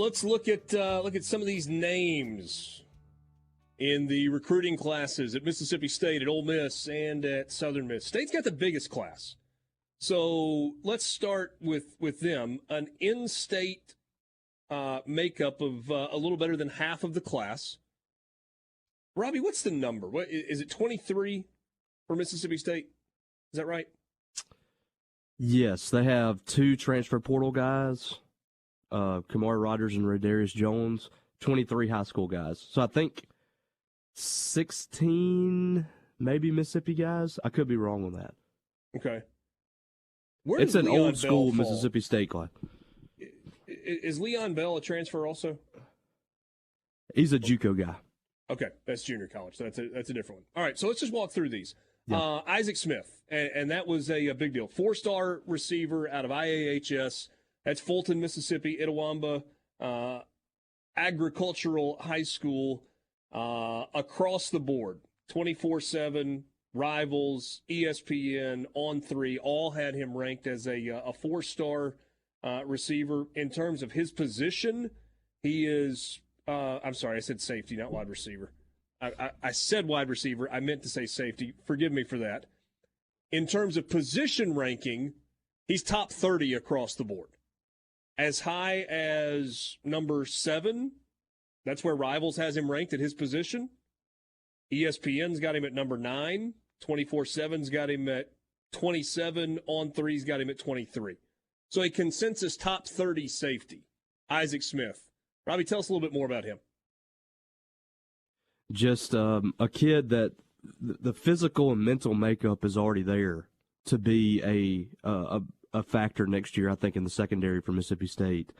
Let's look at some of these names in the recruiting classes at Mississippi State, at Ole Miss, and at Southern Miss. State's got the biggest class. So let's start with them. An in-state makeup of a little better than half of the class. Robbie, what's the number? What is it? 23 for Mississippi State? Is that right? Yes, they have 2 transfer portal guys, Kamari Rogers and Rodarius Jones, 23 high school guys. So I think 16 maybe Mississippi guys. I could be wrong on that. Okay. It's an old school Mississippi State class. Is Leon Bell a transfer also? He's a JUCO guy. Okay, that's junior college. So that's a different one. All right, so let's just walk through these. Yeah. Isaac Smith, and that was a big deal. 4-star receiver out of IAHS. That's Fulton, Mississippi, Itawamba Agricultural High School, across the board, 24/7. Rivals, ESPN, On3, all had him ranked as a 4-star receiver. In terms of his position, he is, I'm sorry, I said safety, not wide receiver. I said wide receiver. I meant to say safety. Forgive me for that. In terms of position ranking, he's top 30 across the board. As high as number 7, that's where Rivals has him ranked at his position. ESPN's got him at number 9. 24/7's got him at 27. On3's got him at 23. So a consensus top 30 safety, Isaac Smith. Robbie, tell us a little bit more about him. Just a kid that the physical and mental makeup is already there to be a factor next year, I think, in the secondary for Mississippi State.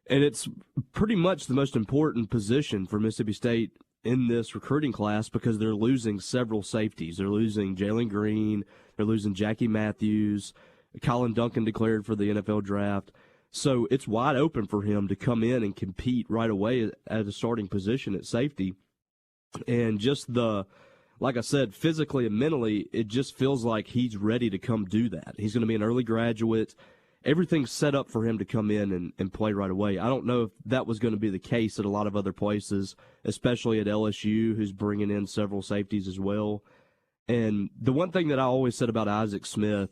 And it's pretty much the most important position for Mississippi State in this recruiting class because they're losing several safeties. They're losing Jalen Green. They're losing Jackie Matthews. Colin Duncan declared for the NFL draft. So it's wide open for him to come in and compete right away at a starting position at safety. And just like I said, physically and mentally, it just feels like he's ready to come do that. He's going to be an early graduate. Everything's set up for him to come in and play right away. I don't know if that was going to be the case at a lot of other places, especially at LSU, who's bringing in several safeties as well. And the one thing that I always said about Isaac Smith,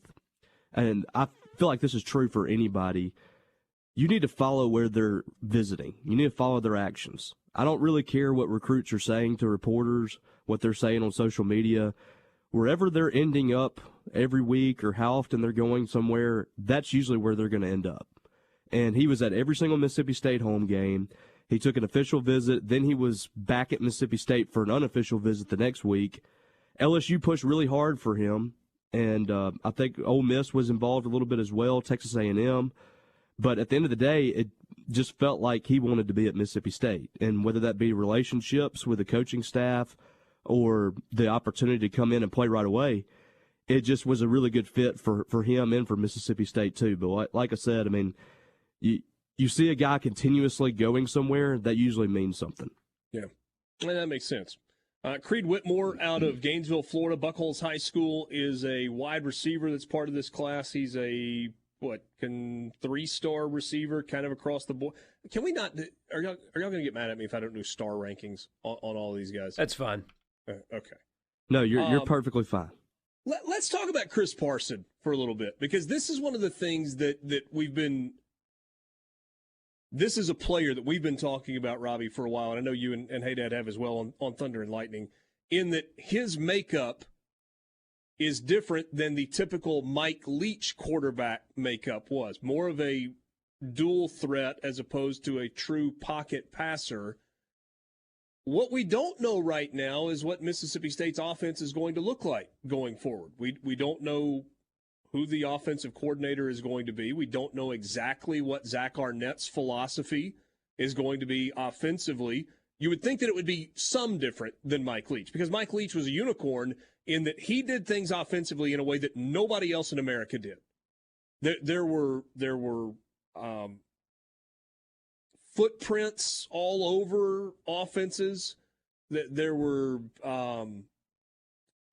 and I feel like this is true for anybody, you need to follow where they're visiting. You need to follow their actions. I don't really care what recruits are saying to reporters, what they're saying on social media. Wherever they're ending up every week or how often they're going somewhere, that's usually where they're going to end up. And he was at every single Mississippi State home game. He took an official visit. Then he was back at Mississippi State for an unofficial visit the next week. LSU pushed really hard for him, and I think Ole Miss was involved a little bit as well, Texas A&M. But at the end of the day, it just felt like he wanted to be at Mississippi State. And whether that be relationships with the coaching staff or the opportunity to come in and play right away, it just was a really good fit for him and for Mississippi State too. But like I said, I mean, you see a guy continuously going somewhere, that usually means something. Yeah, and that makes sense. Creed Whitmore out of Gainesville, Florida, Buckholz High School, is a wide receiver that's part of this class. He's a 3-star receiver kind of across the board. Can we not – are y'all going to get mad at me if I don't do star rankings on all of these guys? That's fine. Okay. No, you're perfectly fine. Let's talk about Chris Parson for a little bit, because this is one of the things that we've been – this is a player that we've been talking about, Robbie, for a while, and I know you and Haydad have as well on Thunder and Lightning, in that his makeup is different than the typical Mike Leach quarterback makeup was. More of a dual threat as opposed to a true pocket passer. What we don't know right now is what Mississippi State's offense is going to look like going forward. We don't know who the offensive coordinator is going to be. We don't know exactly what Zach Arnett's philosophy is going to be offensively. You would think that it would be some different than Mike Leach, because Mike Leach was a unicorn in that he did things offensively in a way that nobody else in America did. There were footprints all over offenses. There were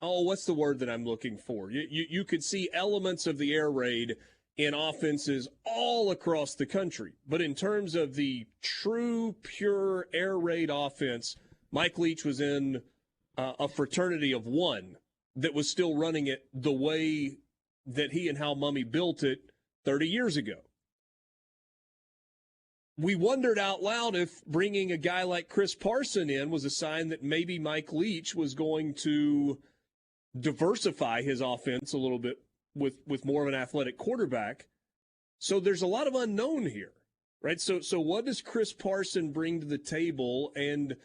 what's the word that I'm looking for? You could see elements of the air raid in offenses all across the country. But in terms of the true, pure air raid offense, Mike Leach was in a fraternity of one that was still running it the way that he and Hal Mumme built it 30 years ago. We wondered out loud if bringing a guy like Chris Parson in was a sign that maybe Mike Leach was going to diversify his offense a little bit with more of an athletic quarterback. So there's a lot of unknown here, right? So what does Chris Parson bring to the table? And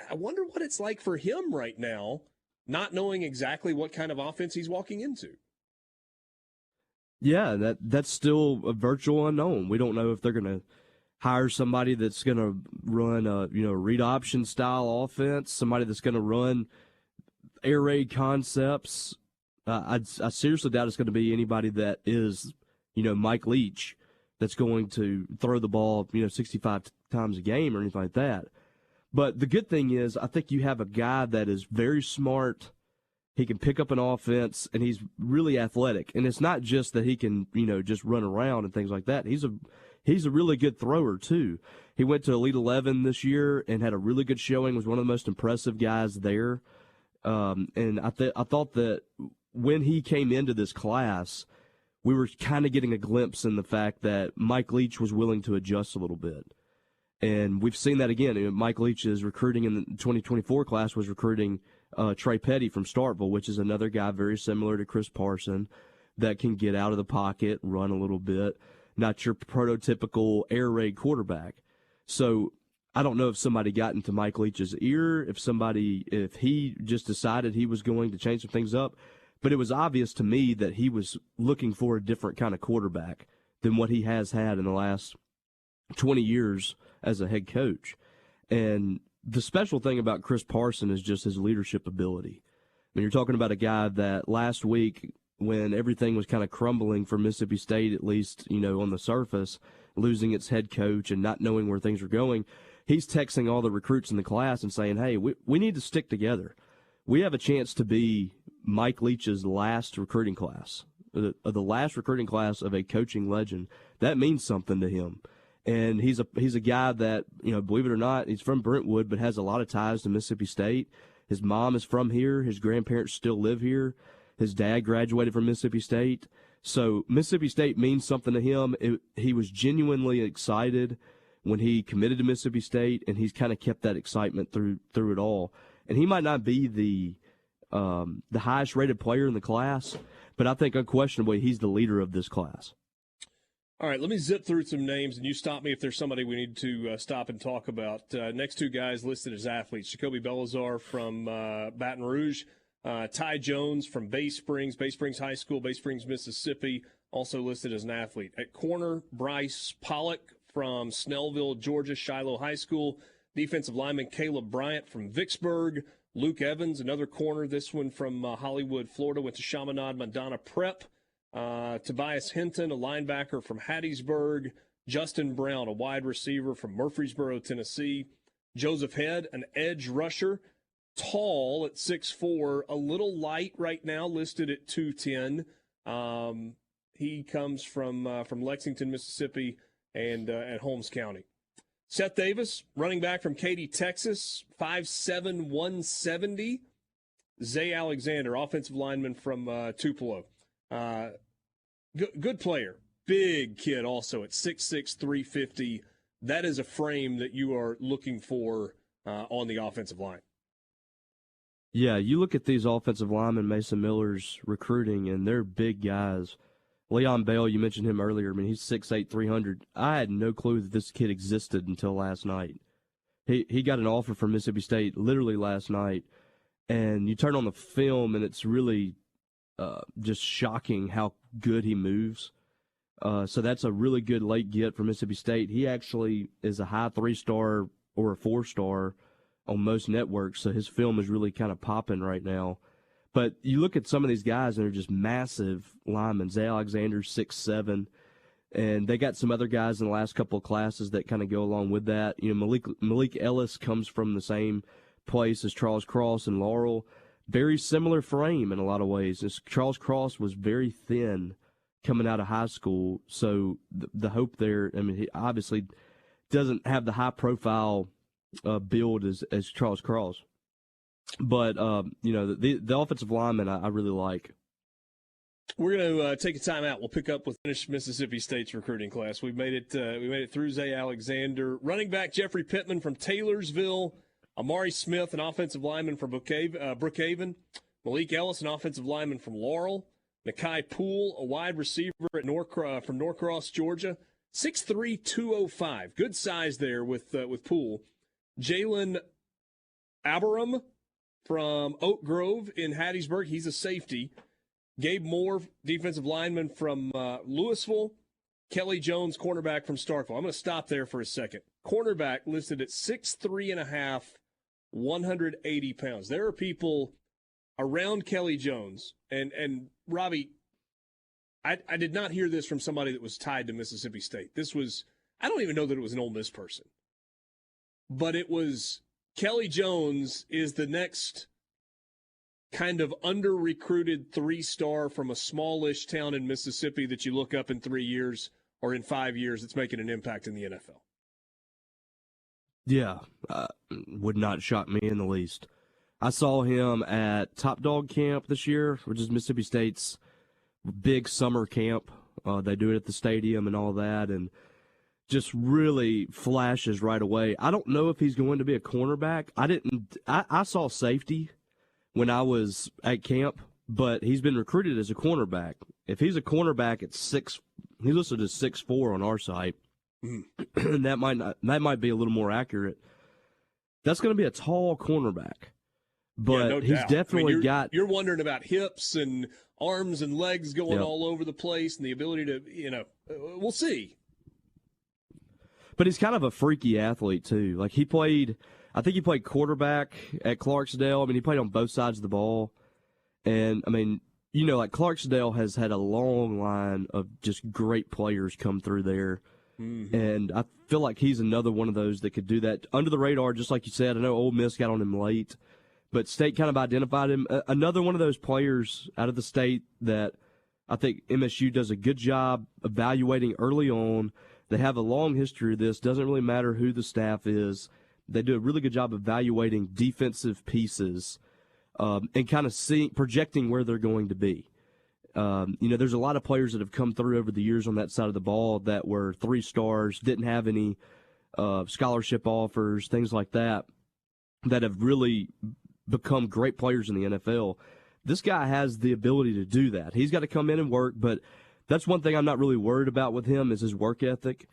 I wonder what it's like for him right now, not knowing exactly what kind of offense he's walking into. Yeah, that's still a virtual unknown. We don't know if they're going to hire somebody that's going to run a read option style offense, somebody that's going to run air raid concepts. I seriously doubt it's going to be anybody that is, Mike Leach, that's going to throw the ball, 65 times a game or anything like that. But the good thing is, I think you have a guy that is very smart. He can pick up an offense, and he's really athletic. And it's not just that he can, just run around and things like that. He's a really good thrower, too. He went to Elite 11 this year and had a really good showing, was one of the most impressive guys there. And I thought that when he came into this class, we were kind of getting a glimpse in the fact that Mike Leach was willing to adjust a little bit. And we've seen that again. Mike Leach is recruiting in the 2024 class, was recruiting Trey Petty from Starkville, which is another guy very similar to Chris Parson that can get out of the pocket, run a little bit, not your prototypical air raid quarterback. So I don't know if somebody got into Mike Leach's ear, if he just decided he was going to change some things up. But it was obvious to me that he was looking for a different kind of quarterback than what he has had in the last 20 years as a head coach. And the special thing about Chris Parson is just his leadership ability. I mean, you're talking about a guy that last week, when everything was kind of crumbling for Mississippi State, at least, on the surface, losing its head coach and not knowing where things were going, he's texting all the recruits in the class and saying, hey, we need to stick together. We have a chance to be Mike Leach's last recruiting class, the last recruiting class of a coaching legend. That means something to him. And he's a guy that, believe it or not, he's from Brentwood, but has a lot of ties to Mississippi State. His mom is from here. His grandparents still live here. His dad graduated from Mississippi State. So Mississippi State means something to him. He was genuinely excited when he committed to Mississippi State, and he's kind of kept that excitement through it all. And he might not be the highest rated player in the class, but I think unquestionably he's the leader of this class. All right, let me zip through some names, and you stop me if there's somebody we need to stop and talk about. Next two guys listed as athletes: Jacoby Belazar from Baton Rouge, Ty Jones from Bay Springs High School, Bay Springs, Mississippi, also listed as an athlete. At corner, Bryce Pollock from Snellville, Georgia, Shiloh High School. Defensive lineman Caleb Bryant from Vicksburg. Luke Evans, another corner, this one from Hollywood, Florida, went to Chaminade Madonna Prep. Tobias Hinton, a linebacker from Hattiesburg. Justin Brown, a wide receiver from Murfreesboro, Tennessee. Joseph Head, an edge rusher, tall at 6'4", a little light right now, listed at 210. He comes from Lexington, Mississippi, and at Holmes County. Seth Davis, running back from Katy, Texas, 5'7", 170. Zay Alexander, offensive lineman from Tupelo. Good player. Big kid also at 6'6", 350. That is a frame that you are looking for on the offensive line. Yeah, you look at these offensive linemen, Mason Miller's recruiting, and they're big guys. Leon Bell, you mentioned him earlier. I mean, he's 6'8", 300. I had no clue that this kid existed until last night. He got an offer from Mississippi State literally last night, and you turn on the film, and it's really just shocking how good he moves. So that's a really good late get for Mississippi State. He actually is a high 3-star or a 4-star on most networks, so his film is really kind of popping right now. But you look at some of these guys, and they're just massive linemen. Zay Alexander, 6'7", and they got some other guys in the last couple of classes that kind of go along with that. Malik Ellis comes from the same place as Charles Cross and Laurel. Very similar frame in a lot of ways. Charles Cross was very thin coming out of high school. So the hope there, I mean, he obviously doesn't have the high-profile build as Charles Cross. But, the offensive lineman I really like. We're going to take a timeout. We'll pick up with finish Mississippi State's recruiting class. We made it through Zay Alexander. Running back Jeffrey Pittman from Taylorsville. Amari Smith, an offensive lineman from Brookhaven. Malik Ellis, an offensive lineman from Laurel. Nakai Poole, a wide receiver from Norcross, Georgia. 6'3", 205. Good size there with Poole. Jalen Aberam from Oak Grove in Hattiesburg. He's a safety. Gabe Moore, defensive lineman from Louisville. Kelly Jones, cornerback from Starkville. I'm going to stop there for a second. Cornerback listed at 6'3.5", 180 pounds. There are people around Kelly Jones. And Robbie, I did not hear this from somebody that was tied to Mississippi State. I don't even know that it was an Ole Miss person. But it was Kelly Jones is the next kind of under-recruited 3-star from a smallish town in Mississippi that you look up in 3 years or in 5 years that's making an impact in the NFL. Yeah, would not shock me in the least. I saw him at Top Dog Camp this year, which is Mississippi State's big summer camp. They do it at the stadium and all that, and just really flashes right away. I don't know if he's going to be a cornerback. I saw safety when I was at camp, but he's been recruited as a cornerback. If he's a cornerback at he's listed as 6'4" on our site. That might be a little more accurate. That's going to be a tall cornerback, but no he's doubt. definitely You're wondering about hips and arms and legs going all over the place, and the ability to, we'll see. But he's kind of a freaky athlete too. Like I think he played quarterback at Clarksdale. I mean, he played on both sides of the ball, and I mean, like Clarksdale has had a long line of just great players come through there. Mm-hmm. And I feel like he's another one of those that could do that under the radar, just like you said. I know Ole Miss got on him late, but State kind of identified him. Another one of those players out of the state that I think MSU does a good job evaluating early on. They have a long history of this. Doesn't really matter who the staff is. They do a really good job evaluating defensive pieces and kind of projecting where they're going to be. There's a lot of players that have come through over the years on that side of the ball that were 3 stars, didn't have any scholarship offers, things like that have really become great players in the NFL. This guy has the ability to do that. He's got to come in and work, but that's one thing I'm not really worried about with him is his work ethic.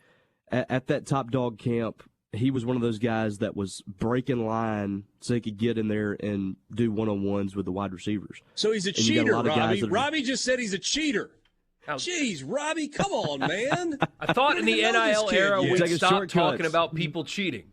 At that Top Dog camp, he was one of those guys that was breaking line so he could get in there and do one-on-ones with the wide receivers. So he's a cheater, Robbie. Robbie just said he's a cheater. Jeez, Robbie, come on, man. I thought in the NIL era we'd stop talking about people cheating.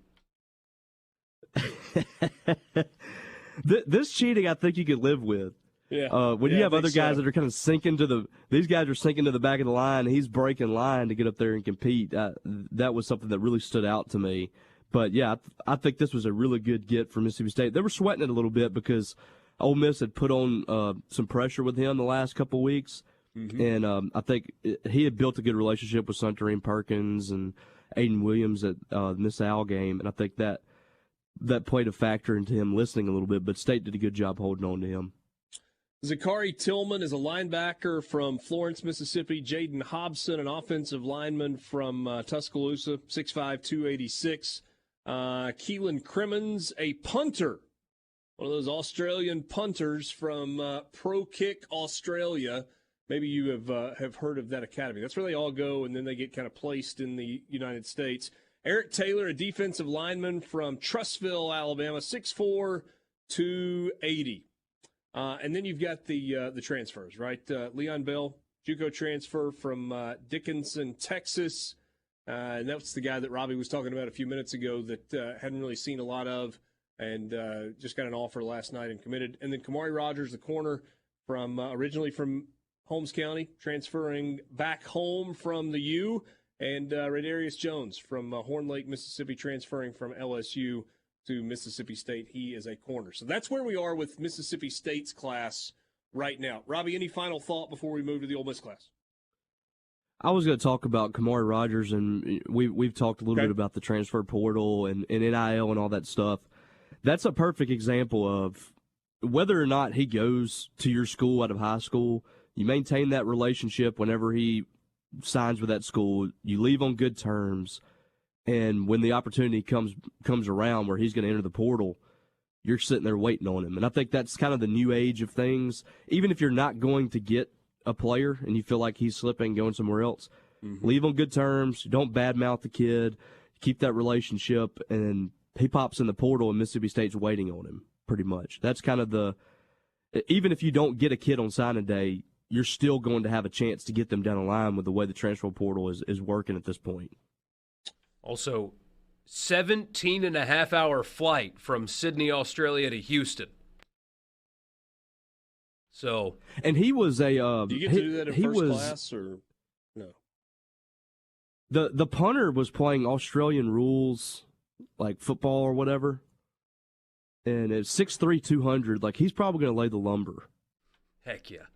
This cheating, I think you could live with. Yeah. When you have other guys that are kind of these guys are sinking to the back of the line. He's breaking line to get up there and compete. That was something that really stood out to me. But yeah, I think this was a really good get for Mississippi State. They were sweating it a little bit because Ole Miss had put on some pressure with him the last couple of weeks, and I think he had built a good relationship with Suntarine Perkins and Aiden Williams at the Miss Al game, and I think that played a factor into him listening a little bit. But State did a good job holding on to him. Zakari Tillman is a linebacker from Florence, Mississippi. Jaden Hobson, an offensive lineman from Tuscaloosa, 6'5", 286. Keelan Crimmins, a punter, one of those Australian punters from Pro Kick Australia. Maybe you have heard of that academy. That's where they all go, and then they get kind of placed in the United States. Eric Taylor, a defensive lineman from Trussville, Alabama, 6'4", 280. And then you've got the transfers, right? Leon Bell, JUCO transfer from Dickinson, Texas. And that's the guy that Robbie was talking about a few minutes ago that hadn't really seen a lot of and just got an offer last night and committed. And then Kamari Rogers, the corner from originally from Holmes County, transferring back home from the U. And Radarius Jones from Horn Lake, Mississippi, transferring from LSU to Mississippi State. He is a corner. So that's where we are with Mississippi State's class right now. Robbie, any final thought before we move to the Ole Miss class? I was going to talk about Kamari Rogers, and we've talked a little bit about the transfer portal and NIL and all that stuff. That's a perfect example of whether or not he goes to your school out of high school, you maintain that relationship whenever he signs with that school, you leave on good terms, and when the opportunity comes around where he's going to enter the portal, you're sitting there waiting on him. And I think that's kind of the new age of things. Even if you're not going to get a player and you feel like he's slipping, going somewhere else, leave on good terms. Don't badmouth the kid. Keep that relationship, and he pops in the portal and Mississippi State's waiting on him pretty much. That's kind of even if you don't get a kid on signing day, you're still going to have a chance to get them down the line with the way the transfer portal is working at this point. Also, 17-and-a-half-hour flight from Sydney, Australia to Houston. So, and he was a. Do you get to do that in first class or no? The punter was playing Australian rules, like football or whatever, and it's 6'3", 200. Like, he's probably going to lay the lumber. Heck yeah.